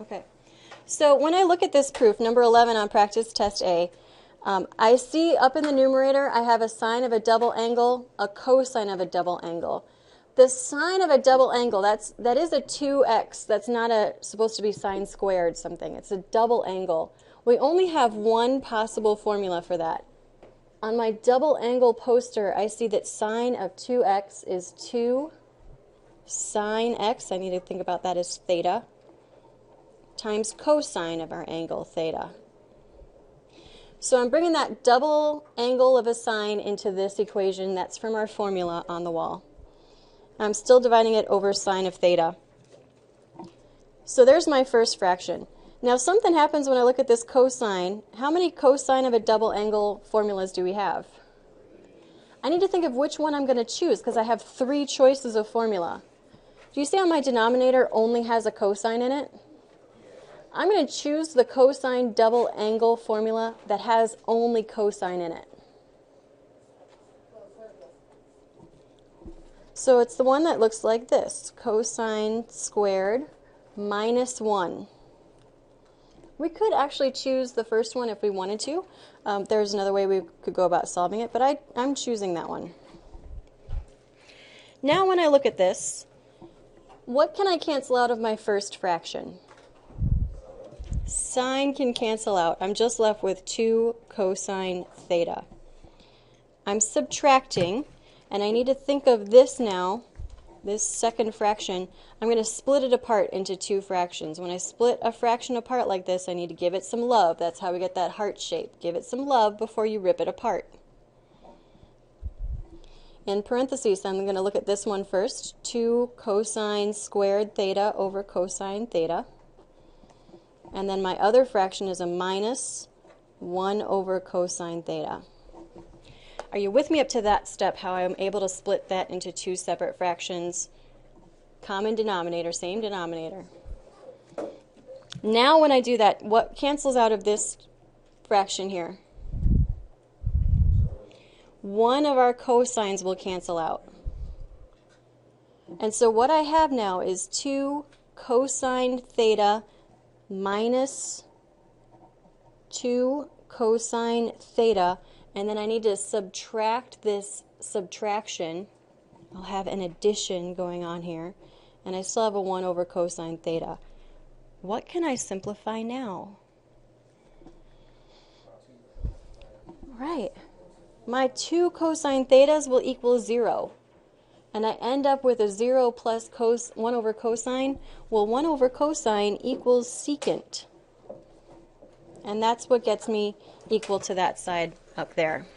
Okay. So when I look at this proof, number 11 on practice test A, I see up in the numerator I have a sine of a double angle, a cosine of a double angle. The sine of a double angle, that is a 2x. That's not supposed to be sine squared something. It's a double angle. We only have one possible formula for that. On my double angle poster, I see that sine of 2x is 2 sine x, I need to think about that as theta, times cosine of our angle, theta. So I'm bringing that double angle of a sine into this equation. That's from our formula on the wall. I'm still dividing it over sine of theta. So there's my first fraction. Now something happens when I look at this cosine. How many cosine of a double angle formulas do we have? I need to think of which one I'm going to choose because I have 3 choices of formula. Do you see how my denominator only has a cosine in it? I'm going to choose the cosine double angle formula that has only cosine in it. So it's the one that looks like this, cosine squared minus 1. We could actually choose the first one if we wanted to. There's another way we could go about solving it, but I'm choosing that one. Now when I look at this, what can I cancel out of my first fraction? Sine can cancel out. I'm just left with 2 cosine theta. I'm subtracting, and I need to think of this now, this second fraction. I'm going to split it apart into 2 fractions. When I split a fraction apart like this, I need to give it some love. That's how we get that heart shape. Give it some love before you rip it apart. In parentheses, I'm going to look at this one first. 2 cosine squared theta over cosine theta. And then my other fraction is a minus 1 over cosine theta. Are you with me up to that step, how I'm able to split that into 2 separate fractions? Common denominator, same denominator. Now when I do that, what cancels out of this fraction here? One of our cosines will cancel out. And so what I have now is 2 cosine theta minus 2 cosine theta, and then I need to subtract this subtraction. I'll have an addition going on here, and I still have a 1 over cosine theta. What can I simplify now? Right. My 2 cosine thetas will equal 0. And I end up with a 0 plus 1 over cosine. Well, 1 over cosine equals secant. And that's what gets me equal to that side up there.